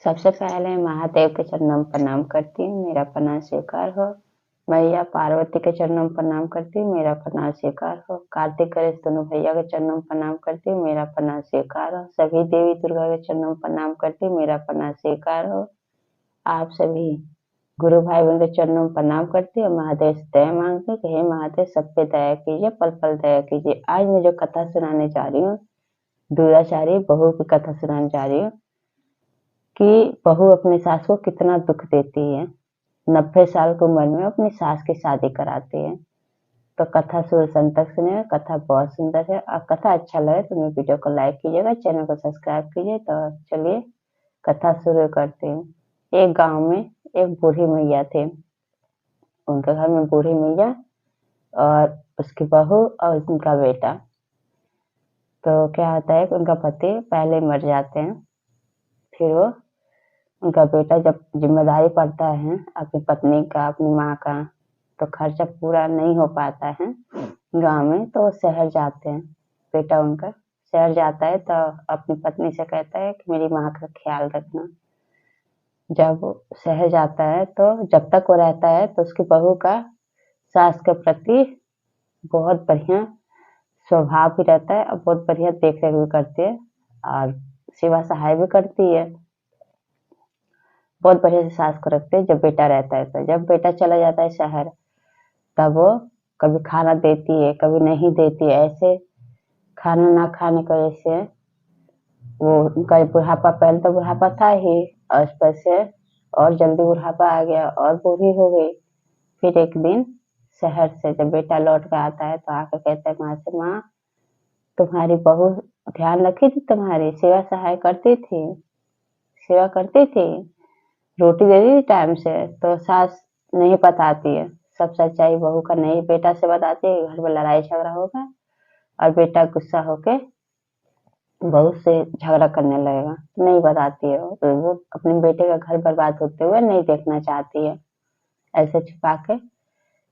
सबसे पहले महादेव के चरणों में प्रणाम करती हूँ, मेरा प्रणाम स्वीकार हो। मैया पार्वती के चरणों में प्रणाम करती हूँ, मेरा प्रणाम स्वीकार हो। कार्तिक गणेश दोनों भैया के चरणों में प्रणाम करती हूँ, मेरा प्रणाम स्वीकार हो। सभी देवी दुर्गा के चरणों में प्रणाम करती हूँ, मेरा प्रणाम स्वीकार हो। आप सभी गुरु भाई बहन के चरणों में प्रणाम करती हूँ, महादेव से दया मांगती हूँ कि हे महादेव सब पे दया कीजिए, पल पल दया कीजिए। आज मैं जो कथा सुनाने जा रही हूँ, दुराचारी बहू की कथा सुनाने जा रही हूँ कि बहू अपनी सास को कितना दुख देती है। 90 साल की उम्र में अपनी सास की शादी कराती है। तो कथा शुरू से अंत तक सुनिए, कथा बहुत सुंदर है। और कथा अच्छा लगे तो मेरे वीडियो को लाइक कीजिएगा, चैनल को सब्सक्राइब कीजिए। तो चलिए कथा शुरू करते हैं। एक गांव में एक बूढ़ी मैया थे। उनके घर में बूढ़ी मैया और उसकी बहू और उनका बेटा। तो क्या होता है कि उनका पति पहले मर जाते हैं, फिर वो उनका बेटा जब जिम्मेदारी पड़ता है अपनी पत्नी का, अपनी माँ का, तो खर्चा पूरा नहीं हो पाता है गांव में, तो वो शहर जाते हैं। बेटा उनका शहर जाता है तो अपनी पत्नी से कहता है कि मेरी माँ का ख्याल रखना। जब वो शहर जाता है तो जब तक वो रहता है तो उसकी बहू का सास के प्रति बहुत बढ़िया स्वभाव भी रहता है और बहुत बढ़िया देख रेख भी करती है और सेवा सहाय भी करती है। बहुत बढ़िया से सास को रखते हैं जब बेटा रहता है। तो जब बेटा चला जाता है शहर, तब वो कभी खाना देती है, कभी नहीं देती है। ऐसे खाना ना खाने की वजह से वो उनका बुढ़ापा, पहले तो बुढ़ापा था ही और उस पर से और जल्दी बुढ़ापा आ गया और बूढ़ी हो गई। फिर एक दिन शहर से जब बेटा लौट कर आता है तो आकर कहता है माँ से, माँ तुम्हारी बहू ध्यान रखी थी, तुम्हारी सेवा सहाय करती थी, सेवा करती थी, रोटी दे दी टाइम से। तो सास नहीं बताती है सब सच्चाई, बहू का नहीं बेटा से बताती है। घर में लड़ाई झगड़ा होगा और बेटा गुस्सा होके बहू से झगड़ा करने लगेगा, नहीं बताती है। तो वो अपने बेटे का घर बर्बाद होते हुए नहीं देखना चाहती है, ऐसे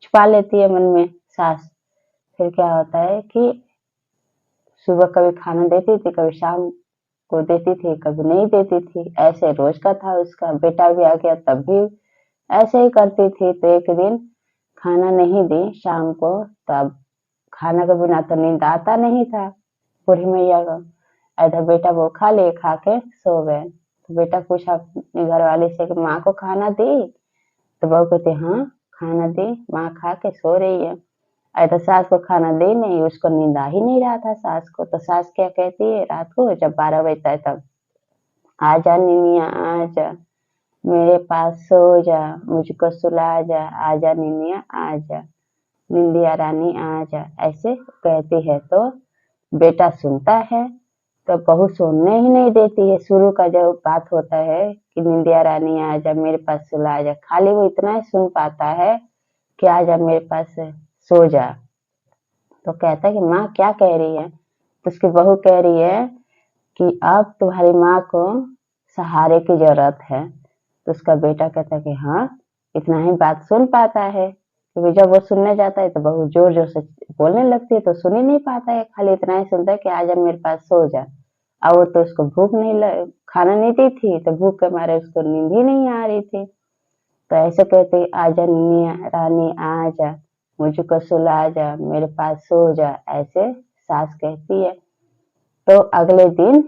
छुपा लेती है मन में सास। फिर क्या होता है कि सुबह कभी खाना देती थी, कभी शाम को देती थी, कभी नहीं देती थी। ऐसे रोज का था उसका। बेटा भी आ गया तब भी ऐसे ही करती थी। तो एक दिन खाना नहीं दी शाम को, तब खाना के बिना तो नींद आता नहीं था बूढ़ी मैया को। इधर बेटा वो खा लिए, खा के सो गए। तो बेटा पूछा अपनी घरवाली से कि माँ को खाना दी? तो बहू कहती हाँ खाना दी, माँ खा के सो रही है। इधर सास को खाना दे नहीं, उसको नींद आ ही नहीं रहा था सास को। तो सास क्या कहती है रात को जब 12 बजता है तब, आजा निनिया आजा, मेरे पास सो जा, मुझको सुला जा, आजा निनिया आजा, निंदिया रानी आजा, ऐसे कहती है। तो बेटा सुनता है तो बहू सोने ही नहीं देती है। शुरू का जो बात होता है कि निंदिया रानी आजा, मेरे पास सुला जा, खाली वो इतना ही सुन पाता है कि आजा मेरे पास सो जा। तो कहता है कि माँ क्या कह रही है? तो उसकी बहू कह रही है कि अब तुम्हारी माँ को सहारे की जरूरत है। तो उसका बेटा कहता है कि हाँ इतना ही बात सुन पाता है, क्योंकि जब वो सुनने जाता है तो बहू जोर जोर से बोलने लगती है तो सुन ही नहीं पाता है, खाली इतना ही सुनता है कि आजा मेरे पास सो जा। और वो तो उसको भूख नहीं खाना नहीं दी थी, तो भूख के मारे उसको नींद ही नहीं आ रही थी। तो ऐसे कहते आजा निनिया रानी आजा, मुझको सुला जा, मेरे पास सो जा, ऐसे सास कहती है। तो अगले दिन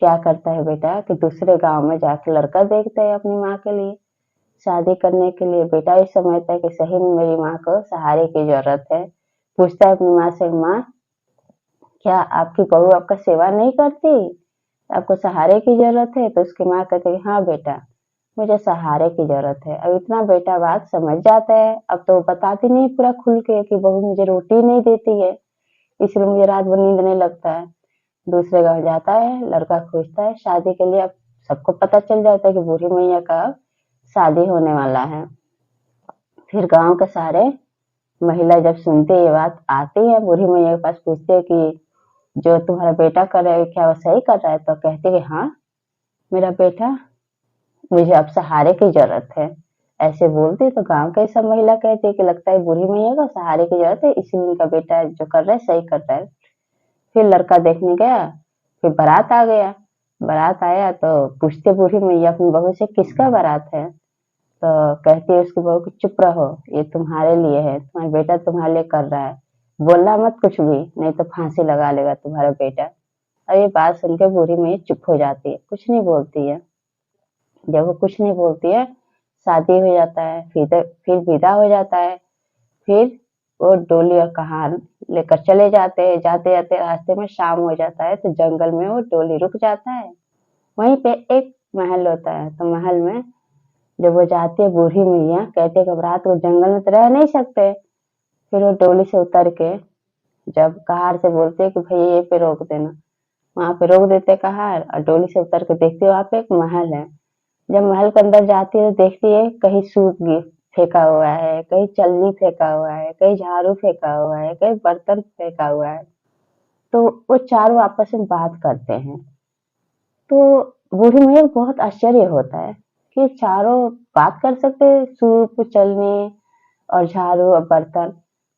क्या करता है बेटा कि दूसरे गांव में जाके लड़का देखता है अपनी माँ के लिए शादी करने के लिए। बेटा भी समझता है कि सही में मेरी माँ को सहारे की जरूरत है। पूछता है अपनी माँ से, माँ क्या आपकी बहू आपका सेवा नहीं करती, आपको सहारे की जरूरत है? तो उसकी माँ कहती है हाँ बेटा मुझे सहारे की जरूरत है। अब इतना बेटा बात समझ जाता है। अब तो बताती नहीं पूरा खुल के कि बहू मुझे रोटी नहीं देती है, इसलिए मुझे रात भर नींद नहीं लगता है। दूसरे गांव जाता है, लड़का खोजता है शादी के लिए। अब सबको पता चल जाता है कि बूढ़ी मैया का शादी होने वाला है। फिर गांव के सारे महिला जब सुनते ये बात, आती है बूढ़ी मैया के पास, पूछते है कि जो तुम्हारा बेटा कर रहा है क्या वो सही कर रहा है? तो कहते कि हाँ मेरा बेटा, मुझे अब सहारे की जरूरत है, ऐसे बोलती। तो गांव के सब महिला कहती है कि लगता है बूढ़ी मैया को सहारे की जरूरत है, इसलिए उनका बेटा जो कर रहा है सही कर रहा है। फिर लड़का देखने गया, फिर बारात आ गया। बारात आया तो पूछते बूढ़ी मैया अपनी बहू से किसका बारात है, तो कहती है उसकी बहू की चुप रहो, ये तुम्हारे लिए है, तुम्हारा बेटा तुम्हारे लिए कर रहा है, बोलना मत कुछ भी, नहीं तो फांसी लगा लेगा तुम्हारा बेटा। और ये बात सुन के बूढ़ी मैया चुप हो जाती है, कुछ नहीं बोलती है। जब वो कुछ नहीं बोलती है, शादी हो जाता है, फिर विदा हो जाता है। फिर वो डोली और कहार लेकर चले जाते हैं। जाते जाते रास्ते में शाम हो जाता है तो जंगल में वो डोली रुक जाता है। वहीं पे एक महल होता है, तो महल में जब वो जाती है बूढ़ी मैया कहती है कि अब रात को जंगल में तो रह नहीं सकते। फिर वो डोली से उतर के जब कहार से बोलते है कि भाई ये पे रोक देना, वहां पे रोक देते कहार और डोली से उतर के देखती है वहां पे एक महल है। जब महल के अंदर जाती है तो देखती है कहीं सूप फेंका हुआ है, कहीं चलनी फेंका हुआ है, कहीं झाड़ू फेंका हुआ है, कहीं बर्तन फेंका हुआ है। तो वो चारों आपस में बात करते हैं। तो बूढ़ी मैया को बहुत आश्चर्य होता है कि चारों बात कर सकते हैं, सूप चलनी और झाड़ू और बर्तन।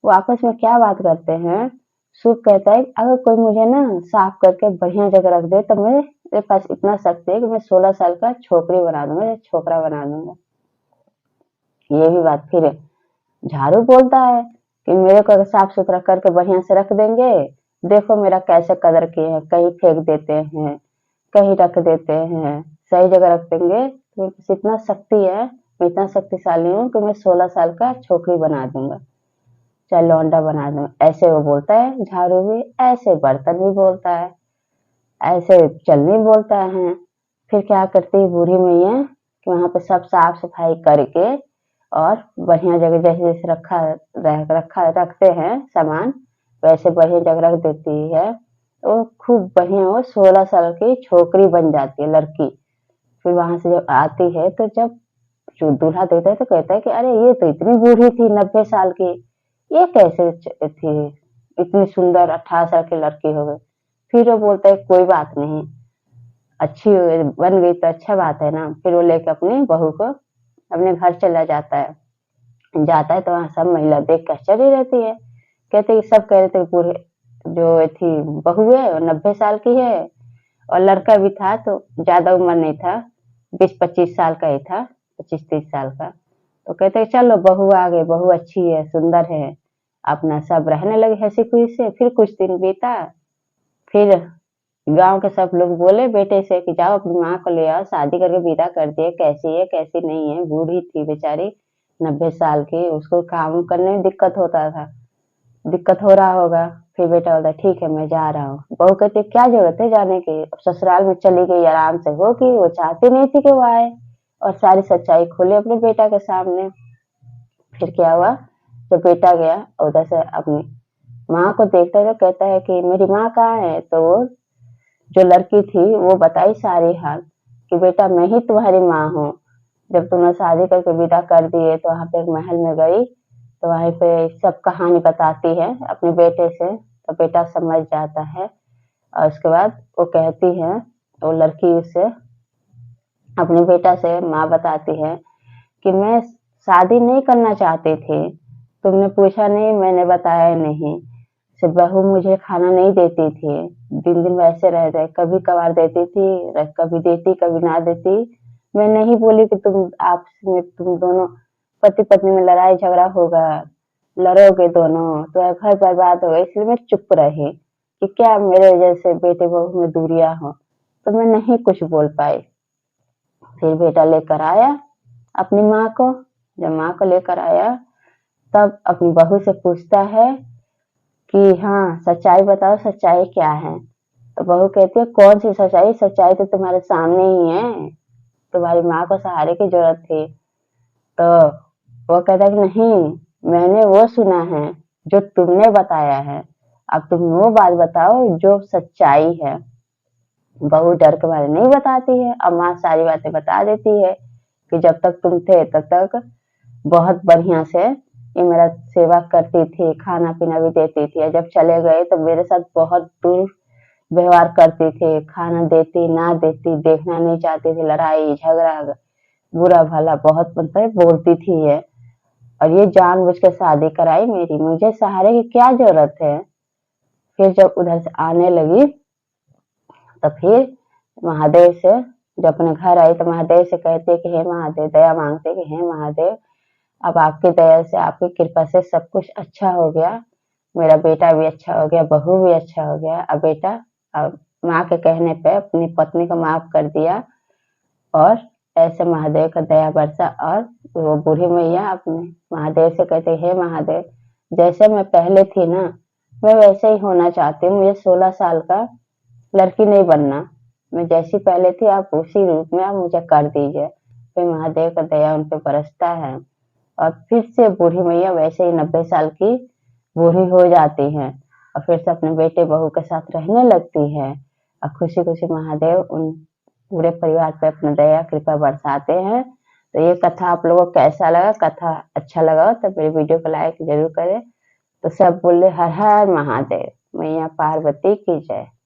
वो आपस में क्या बात करते हैं। सूप कहता है अगर कोई मुझे ना साफ करके बढ़िया जगह रख दे तो मेरे पास इतना शक्ति है कि मैं 16 साल का छोकरी बना दूंगा या छोकरा बना दूंगा। ये भी बात फिर झाड़ू बोलता है कि मेरे को अगर साफ सुथरा करके बढ़िया से रख देंगे, देखो मेरा कैसे कदर किए हैं, कहीं फेंक देते हैं, कहीं रख देते हैं, सही जगह रख देंगे तो मेरे पास इतना शक्ति है, मैं इतना शक्तिशाली हूँ कि मैं 16 साल का छोकरी बना दूंगा, चाहे लौंडा बना दूंगा। ऐसे वो बोलता है झाड़ू भी, ऐसे बर्तन भी बोलता है, ऐसे चलनी बोलता है। फिर क्या करती है बूढ़ी मैया कि वहां पे सब साफ सफाई करके और बढ़िया जगह जैसे जैसे रखते हैं सामान, वैसे बढ़िया जगह रख देती है। वो खूब बढ़िया वो 16 साल की छोकरी बन जाती है लड़की। फिर वहां से जब आती है तो जब जो दूल्हा देखता है तो कहता है कि अरे ये तो इतनी बूढ़ी थी 90 साल की, ये कैसे थी, इतनी सुंदर 18 साल की लड़की हो गई। फिर वो बोलता है कोई बात नहीं, अच्छी बन गई तो अच्छा बात है ना। फिर वो लेके अपनी बहू को अपने घर चला जाता है। जाता है तो वहां सब महिला देख कर चली रहती है। कहते कि सब कह रहे थे बूढ़े जो थी बहू है वो 90 साल की है, और लड़का भी था तो ज्यादा उम्र नहीं था, 20-25 साल का ही था, 25-30 साल का। तो कहते चलो बहू आ गई, बहू अच्छी है, सुंदर है, अपना सब रहने लगे हंसी खुशी से। फिर कुछ दिन बीता। फिर गांव के सब लोग बोले बेटे से कि जाओ अपनी माँ को ले आओ, शादी करके विदा कर दिए, कैसी है कैसी नहीं है, बूढ़ी थी बेचारी 90 साल की, उसको काम करने में दिक्कत होता था, दिक्कत हो रहा होगा। फिर बेटा बोलता ठीक है मैं जा रहा हूँ। बहू कहती क्या जरूरत है जाने की, अब ससुराल में चली गई आराम से होगी, वो चाहती नहीं थी कि वो आए और सारी सच्चाई खोले अपने बेटा के सामने। फिर क्या हुआ, जब बेटा गया उधर से अपनी माँ को देखता है तो कहता है कि मेरी माँ कहाँ है। तो वो जो लड़की थी वो बताई सारी हाल कि बेटा मैं ही तुम्हारी माँ हूँ, जब तुमने शादी करके विदा कर दिए तो वहां पे एक महल में गई तो वहीं पे सब कहानी बताती है अपने बेटे से, तो बेटा समझ जाता है। और उसके बाद वो कहती है, वो लड़की उससे अपने बेटा से माँ बताती है कि मैं शादी नहीं करना चाहती थी, तुमने पूछा नहीं, मैंने बताया नहीं, सिर्फ बहू मुझे खाना नहीं देती थी, दिन दिन वैसे रह गए, कभी कभार देती थी, कभी देती कभी ना देती। मैं नहीं बोली कि तुम आपस में तुम दोनों पति पत्नी में लड़ाई झगड़ा होगा, लड़ोगे दोनों तो घर बर्बाद होगा, इसलिए मैं चुप रही कि क्या मेरे जैसे बेटे बहू में दूरियां हो, तो मैं नहीं कुछ बोल पाई। फिर बेटा लेकर आया अपनी माँ को। जब माँ को लेकर आया तब अपनी बहू से पूछता है कि हाँ सच्चाई बताओ, सच्चाई क्या है। तो बहू कहती है कौन सी सच्चाई, सच्चाई तो तुम्हारे सामने ही है, तुम्हारी माँ को सहारे की जरूरत थी। तो वो कहता है कि नहीं, मैंने वो सुना है जो तुमने बताया है, अब तुम वो बात बताओ जो सच्चाई है। बहू डर के मारे नहीं बताती है, अब माँ सारी बातें बता देती है कि जब तक तुम थे तब तक बहुत बढ़िया से ये मेरा सेवा करती थी, खाना पीना भी देती थी, और जब चले गए तो मेरे साथ बहुत दुर्व्यवहार करती थी, खाना देती ना देती, देखना नहीं चाहती थी, लड़ाई झगड़ा बुरा भला बहुत मतलब बोलती थी ये, और ये जानबूझ के शादी कराई मेरी, मुझे सहारे की क्या जरूरत है। फिर जब उधर से आने लगी तो फिर महादेव से, जब अपने घर आई तो महादेव से कहती है कि हे महादेव, दया मांगते हैं कि हे महादेव, अब आपकी दया से, आपकी कृपा से सब कुछ अच्छा हो गया, मेरा बेटा भी अच्छा हो गया, बहू भी अच्छा हो गया। अब बेटा, अब माँ के कहने पे अपनी पत्नी को माफ कर दिया और ऐसे महादेव का दया बरसा। और वो बूढ़ी मैया अपने महादेव से कहते, हे महादेव, जैसे मैं पहले थी ना, मैं वैसे ही होना चाहती हूँ, मुझे 16 साल का लड़की नहीं बनना, मैं जैसी पहले थी आप उसी रूप में आप मुझे कर दीजिए। फिर महादेव का दया उन पे बरसता है और फिर से बूढ़ी मैया वैसे ही 90 साल की बूढ़ी हो जाती हैं और फिर से अपने बेटे बहू के साथ रहने लगती है और खुशी खुशी महादेव उन पूरे परिवार पे अपना दया कृपा बरसाते हैं। तो ये कथा आप लोगों को कैसा लगा? कथा अच्छा लगा तो मेरे वीडियो को लाइक जरूर करें। तो सब बोले हर हर महादेव, मैया पार्वती की जय।